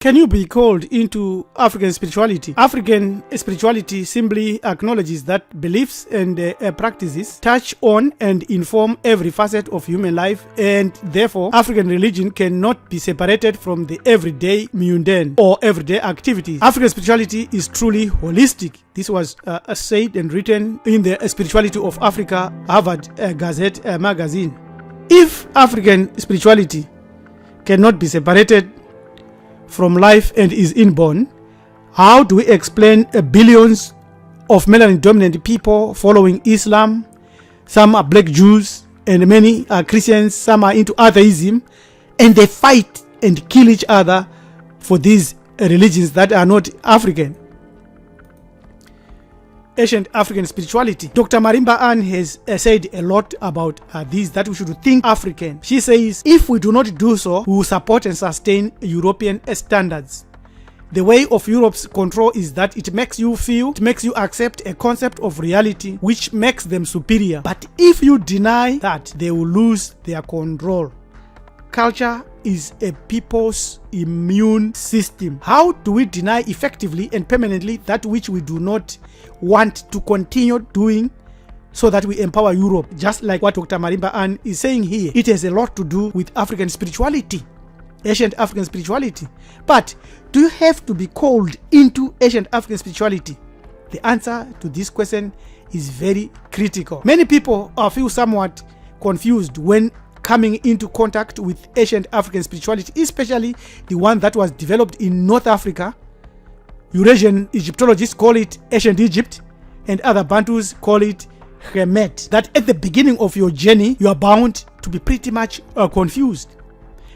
Can you be called into African spirituality? African spirituality simply acknowledges that beliefs and practices touch on and inform every facet of human life, and therefore African religion cannot be separated from the everyday mundane or everyday activities. African spirituality is truly holistic. This was said and written in the Spirituality of Africa, Harvard Gazette magazine. If African spirituality cannot be separated from life and is inborn, how do we explain billions of melanin-dominant people following Islam? Some are black Jews and many are Christians, some are into atheism, and they fight and kill each other for these religions that are not African. Ancient African spirituality. Dr. Marimba Ani has said a lot about this, that we should think African. She says, if we do not do so, we will support and sustain European standards. The way of Europe's control is that it makes you feel, it makes you accept a concept of reality which makes them superior. But if you deny that, they will lose their control. Culture is a people's immune system. How do we deny effectively and permanently that which we do not want to continue doing so that we empower Europe? Just like what Dr. Marimba Ani is saying here, it has a lot to do with African spirituality, ancient African spirituality. But do you have to be called into ancient African spirituality? The answer to this question is very critical. Many people feel somewhat confused when coming into contact with ancient African spirituality, especially the one that was developed in North Africa. Eurasian Egyptologists call it ancient Egypt, and other Bantus call it Kemet. That at the beginning of your journey, you are bound to be pretty much confused.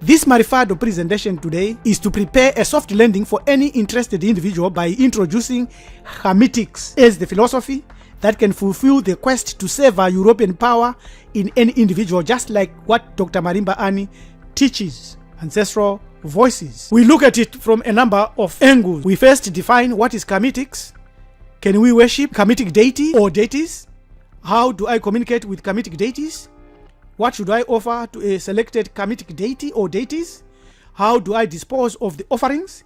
This Maarifado presentation today is to prepare a soft landing for any interested individual by introducing Kemetics as the philosophy that can fulfill the quest to savor European power in any individual, just like what Dr. Marimba Ani teaches, ancestral voices. We look at it from a number of angles. We first define what is Kemetics. Can we worship Kemetic deity or deities? How do I communicate with Kemetic deities? What should I offer to a selected Kemetic deity or deities? How do I dispose of the offerings?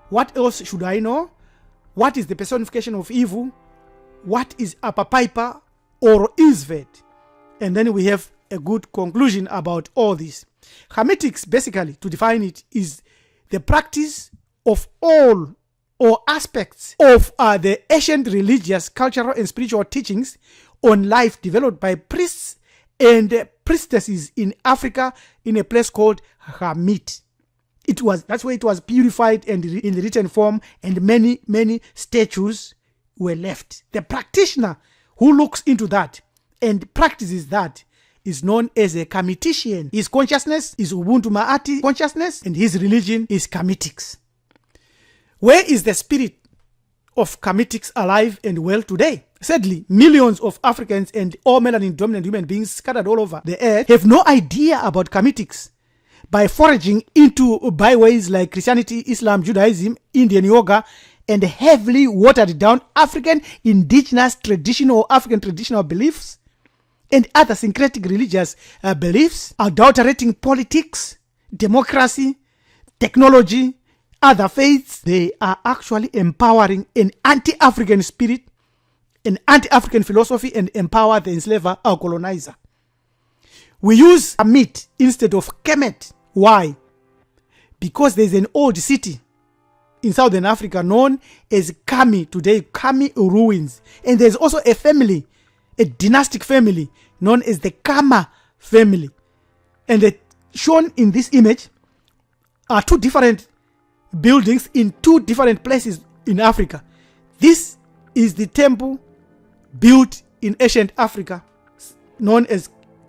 What else should I know? What is the personification of evil? What is Apapaipa or Isvet? And then we have a good conclusion about all this. Kemetics, basically, to define it, is the practice of all or aspects of the ancient religious, cultural, and spiritual teachings on life developed by priests and priestesses in Africa in a place called Kemet. That's where it was purified and in the written form, and many statues were left. The practitioner who looks into that and practices that is known as a Kemetician. His consciousness is Ubuntu Maati consciousness, and his religion is Kemetics. Where is the spirit of Kemetics alive and well today? Sadly, millions of Africans and all melanin-dominant human beings scattered all over the earth have no idea about Kemetics. By foraging into byways like Christianity, Islam, Judaism, Indian yoga, and heavily watered down African indigenous traditional African traditional beliefs and other syncretic religious beliefs, adulterating politics, democracy, technology, other faiths, they are actually empowering an anti-African spirit, an anti-African philosophy, and empower the enslaver or colonizer. We use Kemet instead of Kemet. Why? Because there's an old city in Southern Africa known as Kami today, Kami ruins. And there's also a family, a dynastic family known as the Kama family. And shown in this image are two different buildings in two different places in Africa. This is the temple built in ancient Africa known as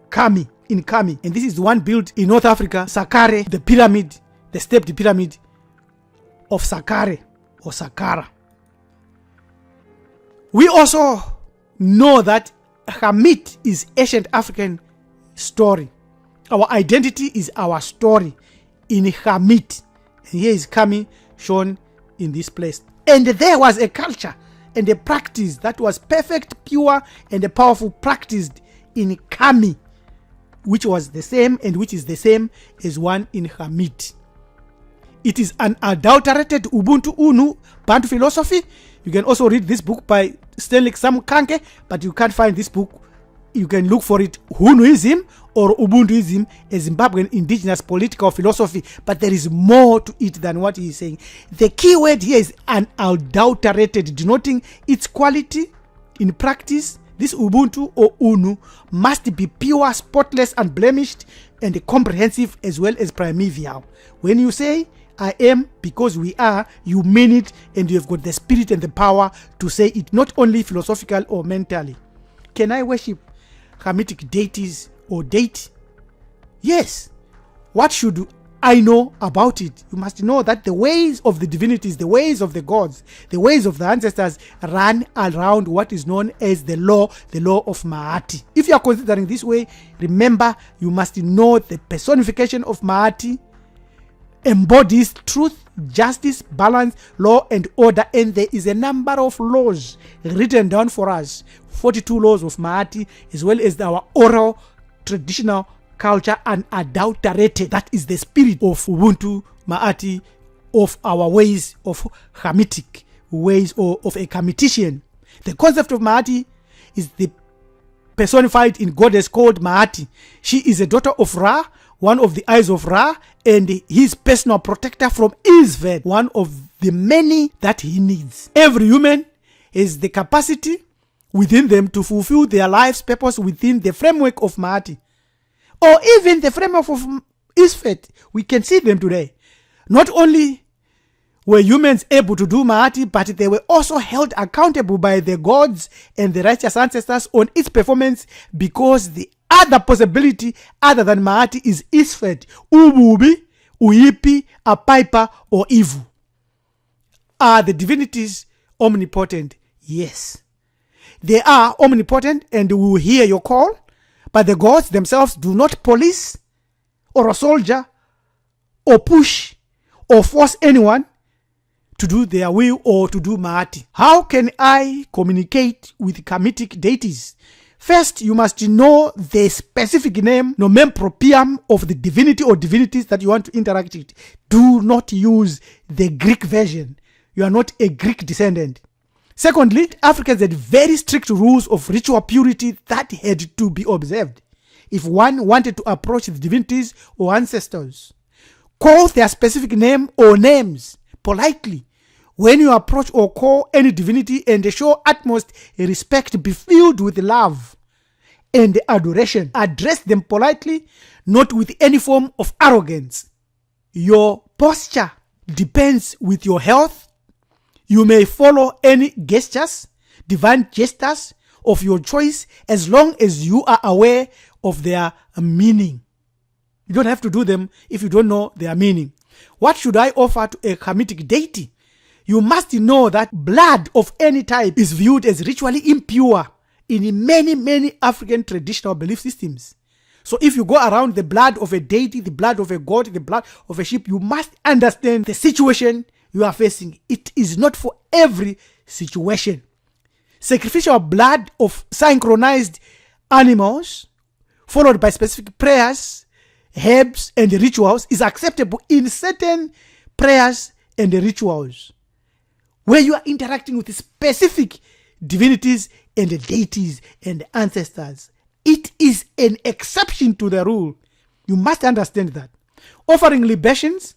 Kami, in Kami. And this is the one built in North Africa, Saqqara, the pyramid, the stepped pyramid of Saqqara or Saqqara. We also know that Kemet is ancient African story. Our identity is our story in Kemet. And here is Kami shown in this place. And there was a culture and a practice that was perfect, pure, and a powerful practiced in Kami, which was the same and which is the same as one in Kemet. It is an adulterated Ubuntu Unu Bantu philosophy. You can also read this book by Stanley Samkanke, but you can't find this book. You can look for it, Hunuism or Ubuntuism, a Zimbabwean indigenous political philosophy, but there is more to it than what he is saying. The key word here is unadulterated, denoting its quality in practice. This Ubuntu or Unu must be pure, spotless, unblemished, and comprehensive as well as primeval. When you say I am because we are, you mean it, and you've got the spirit and the power to say it, not only philosophical or mentally. Can I worship Hamitic deities or deity? Yes. What should I know about it? You must know that the ways of the divinities, the ways of the gods, the ways of the ancestors run around what is known as the law of Maati. If you are considering this way, remember you must know the personification of Maati embodies truth, justice, balance, law, and order, and there is a number of laws written down for us, 42 laws of Maati, as well as our oral traditional culture, unadulterated. That is the spirit of Ubuntu Maati, of our ways of Hamitic ways, or of a Hamitician. The concept of Maati is the personified in goddess called Maati. She is a daughter of Ra, one of the eyes of Ra, and his personal protector from Isvet, one of the many that he needs. Every human has the capacity within them to fulfill their life's purpose within the framework of Maati, or even the framework of Isvet. We can see them today. Not only were humans able to do Maati, but they were also held accountable by the gods and the righteous ancestors on its performance, because the other possibility other than Maati is Isvet, Ububi, Uyipi, Apaipa, or Ivu. Are the divinities omnipotent? Yes. They are omnipotent and will hear your call, but the gods themselves do not police or a soldier or push or force anyone to do their will or to do Maati. How can I communicate with Hamitic deities? First, you must know the specific name, nomen proprium of the divinity or divinities that you want to interact with. Do not use the Greek version. You are not a Greek descendant. Secondly, Africans had very strict rules of ritual purity that had to be observed if one wanted to approach the divinities or ancestors. Call their specific name or names politely when you approach or call any divinity, and show utmost respect. Be filled with love and adoration. Address them politely, not with any form of arrogance. Your posture depends with your health. You may follow any divine gestures of your choice, as long as you are aware of their meaning. You don't have to do them if you don't know their meaning. What should I offer to a Hamitic deity? You must know that blood of any type is viewed as ritually impure in many African traditional belief systems. So if you go around the blood of a deity, the blood of a god, the blood of a sheep, you must understand the situation you are facing. It is not for every situation. Sacrificial blood of synchronized animals, followed by specific prayers, herbs, and rituals, is acceptable in certain prayers and rituals where you are interacting with specific divinities and deities and ancestors. It is an exception to the rule. You must understand that. Offering libations,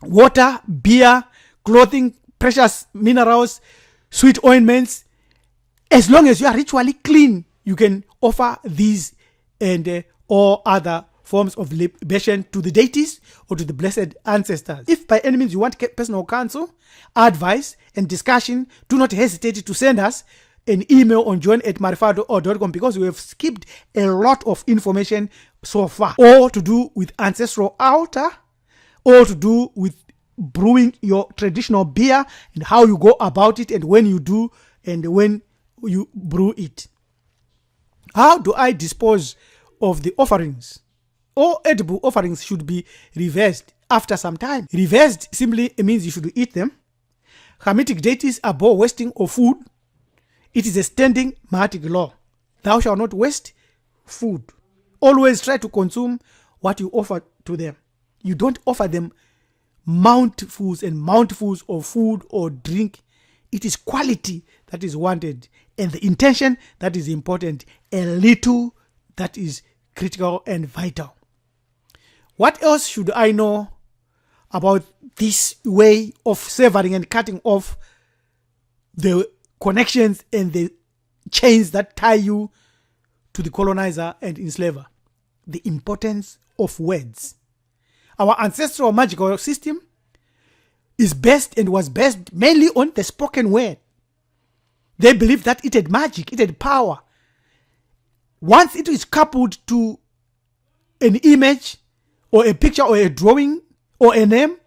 water, beer, clothing, precious minerals, sweet ointments, as long as you are ritually clean, you can offer these and all other forms of libation to the deities or to the blessed ancestors. If by any means you want personal counsel, advice, and discussion, do not hesitate to send us an email on join@maarifado.com, because we have skipped a lot of information so far, or to do with ancestral altar, or to do with brewing your traditional beer and how you go about it, and when you do and when you brew it. How do I dispose of the offerings? All edible offerings should be reversed after some time. Reversed simply means you should eat them. Hamitic deities abhor wasting of food. It is a standing Mahatic law. Thou shalt not waste food. Always try to consume what you offer to them. You don't offer them mouthfuls and mouthfuls of food or drink. It is quality that is wanted and the intention that is important, a little that is critical and vital. What else should I know about this way of severing and cutting off the connections and the chains that tie you to the colonizer and enslaver? The importance of words. Our ancestral magical system is based and was based mainly on the spoken word. They believed that it had magic, it had power. Once it is coupled to an image or a picture or a drawing or a name,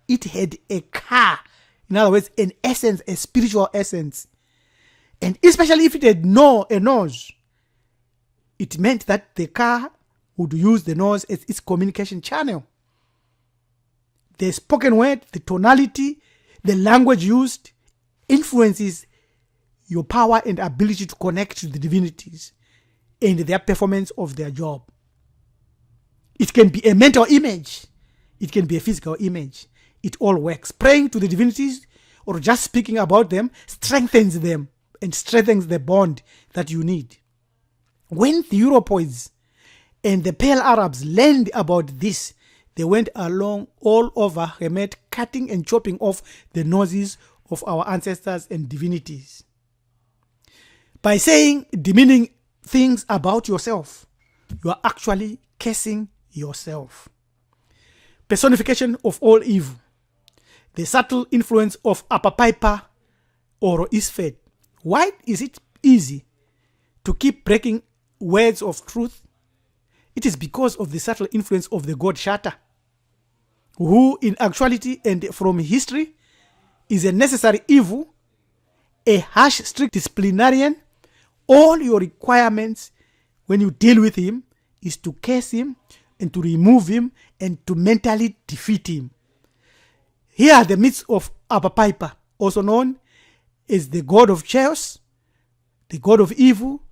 it had a car. In other words, an essence, a spiritual essence. And especially if it had a nose, it meant that the car would use the nose as its communication channel. The spoken word, the tonality, the language used influences your power and ability to connect to the divinities and their performance of their job. It can be a mental image. It can be a physical image. It all works. Praying to the divinities or just speaking about them strengthens them and strengthens the bond that you need. When the Europoids and the Pale Arabs learned about this, they went along all over Kemet, cutting and chopping off the noses of our ancestors and divinities. By saying demeaning things about yourself, you are actually cursing yourself. Personification of all evil. The subtle influence of Upper Piper or Isfet. Why is it easy to keep breaking words of truth? It is because of the subtle influence of the god Shatter, who in actuality and from history is a necessary evil, a harsh, strict disciplinarian. All your requirements when you deal with him is to curse him and to remove him and to mentally defeat him. Here are the myths of Upper Piper, also known as the god of chaos, the god of evil,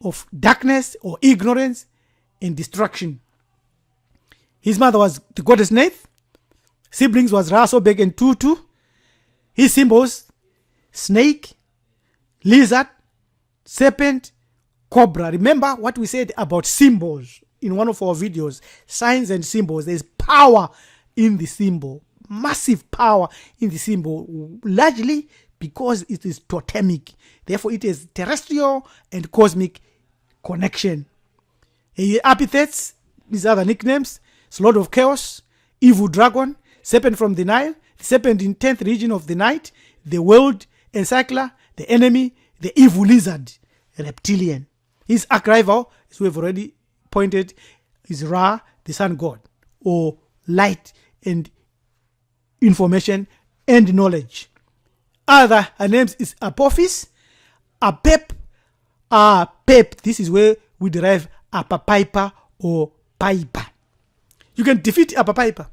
of darkness or ignorance and destruction. His mother was the goddess Neith. Siblings was Ra, Sobek and Tutu. His symbols: snake, lizard, serpent, cobra. Remember what we said about symbols in one of our videos, signs and symbols. There's power in the symbol, massive power in the symbol, largely because it is totemic. Therefore, it is terrestrial and cosmic connection. Epithets, these are the nicknames: Lord of Chaos, Evil Dragon, Serpent from the Nile, Serpent in 10th region of the night, the World Encycler, the Enemy, the Evil Lizard, Reptilian. His arch rival, as we have already pointed, is Ra, the Sun God, or light and information and knowledge. Other names is Apophis, Apep, Pep. This is where we derive Upper Piper or Piper. You can defeat Upper Piper.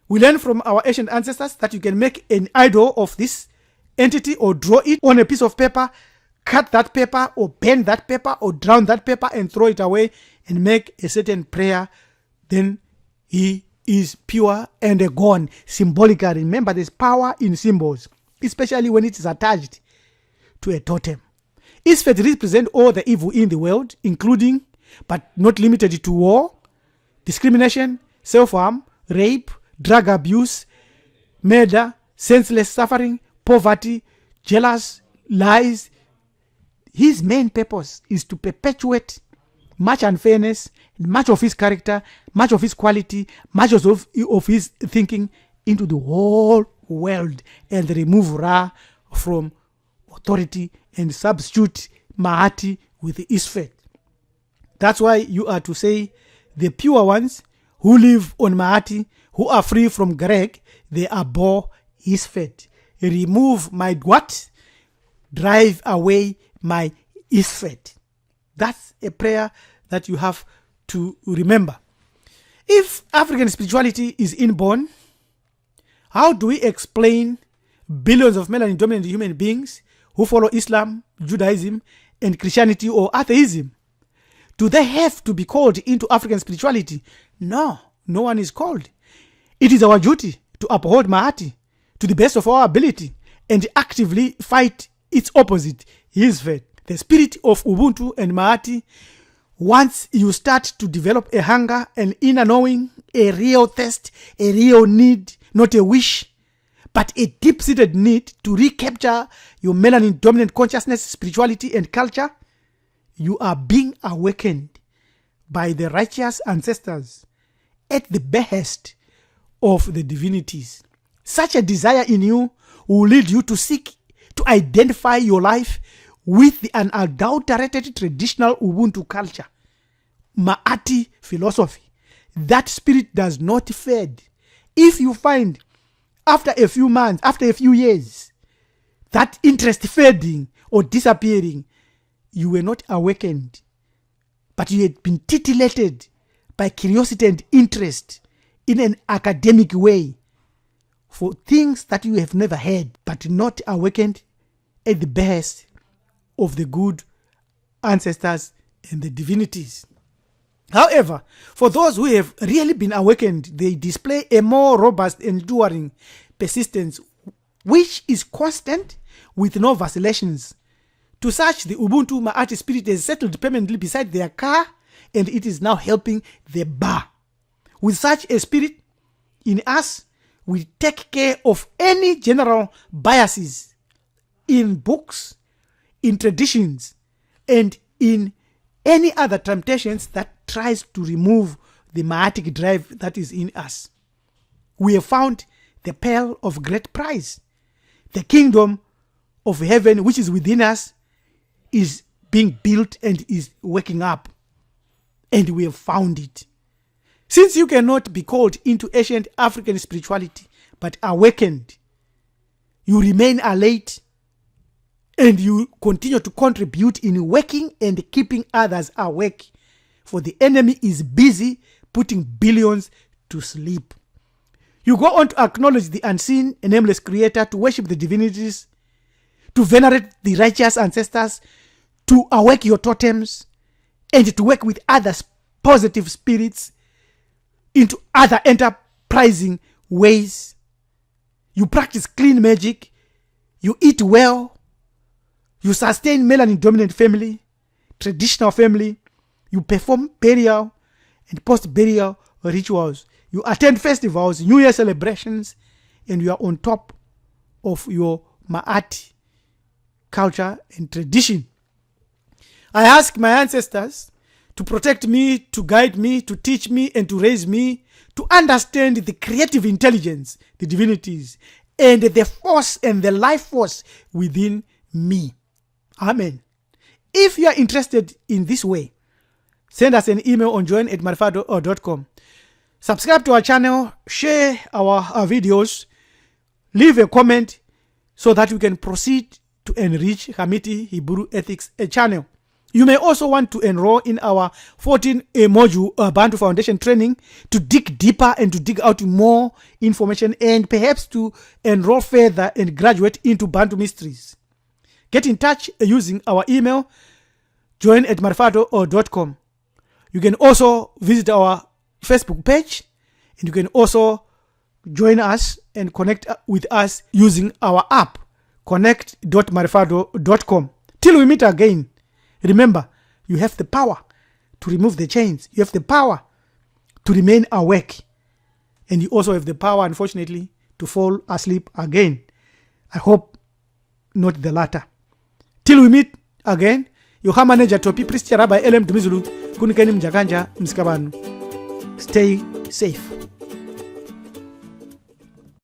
We learn from our ancient ancestors that you can make an idol of this entity or draw it on a piece of paper, cut that paper or bend that paper or drown that paper and throw it away and make a certain prayer. Then he is pure and gone. Symbolically, remember there's power in symbols, especially when it is attached to a totem. Isfet represent all the evil in the world, including but not limited to war, discrimination, self-harm, rape, drug abuse, murder, senseless suffering, poverty, jealous, lies. His main purpose is to perpetuate much unfairness, much of his character, much of his quality, much of his thinking into the whole world and remove Ra from authority and substitute Mahati with Isfet. That's why you are to say the pure ones who live on Mahati, who are free from Greg, they abhor Isfet. Remove my what? Drive away my Isfet. That's a prayer that you have to remember. If African spirituality is inborn, how do we explain billions of melanin dominant human beings who follow Islam, Judaism, and Christianity or atheism? Do they have to be called into African spirituality? No, no one is called. It is our duty to uphold Maati to the best of our ability and actively fight its opposite, his faith. The spirit of Ubuntu and Maati, once you start to develop a hunger, an inner knowing, a real thirst, a real need, not a wish, but a deep-seated need to recapture your melanin-dominant consciousness, spirituality, and culture, you are being awakened by the righteous ancestors at the behest of the divinities. Such a desire in you will lead you to seek to identify your life with the unadulterated traditional Ubuntu culture, Maati philosophy. That spirit does not fade. If you find after a few months, after a few years, that interest fading or disappearing, you were not awakened, but you had been titillated by curiosity and interest in an academic way for things that you have never heard, but not awakened at the behest of the good ancestors and the divinities. However, for those who have really been awakened, they display a more robust, enduring persistence, which is constant with no vacillations. To such, the Ubuntu Maati spirit has settled permanently beside their car, and it is now helping the bar. With such a spirit in us, we take care of any general biases in books, in traditions, and in any other temptations that tries to remove the Maatic drive that is in us. We have found the pearl of great price. The kingdom of heaven which is within us is being built and is waking up. And we have found it. Since you cannot be called into ancient African spirituality but awakened, you remain alert and you continue to contribute in waking and keeping others awake. For the enemy is busy putting billions to sleep. You go on to acknowledge the unseen and nameless creator, to worship the divinities, to venerate the righteous ancestors, to awake your totems, and to work with other positive spirits into other enterprising ways. You practice clean magic, you eat well, you sustain melanin-dominant family, traditional family, you perform burial and post-burial rituals. You attend festivals, New Year celebrations, and you are on top of your Maati culture and tradition. I ask my ancestors to protect me, to guide me, to teach me, and to raise me to understand the creative intelligence, the divinities, and the force and the life force within me. Amen. If you are interested in this way, send us an email on join@maarifado.com. Subscribe to our channel, share our videos, leave a comment so that we can proceed to enrich Hamiti Hebrew Ethics channel. You may also want to enroll in our 14-module Bantu Foundation training to dig deeper and to dig out more information and perhaps to enroll further and graduate into Bantu mysteries. Get in touch using our email, join@maarifado.com. You can also visit our Facebook page, and you can also join us and connect with us using our app, connect.maarifado.com. Till we meet again, remember, you have the power to remove the chains. You have the power to remain awake. And you also have the power, unfortunately, to fall asleep again. I hope not the latter. Till we meet again, your manager Topi Priest Rabbi LM Dumizulu, Kunikeni Mjakanja Mskabanu. Stay safe.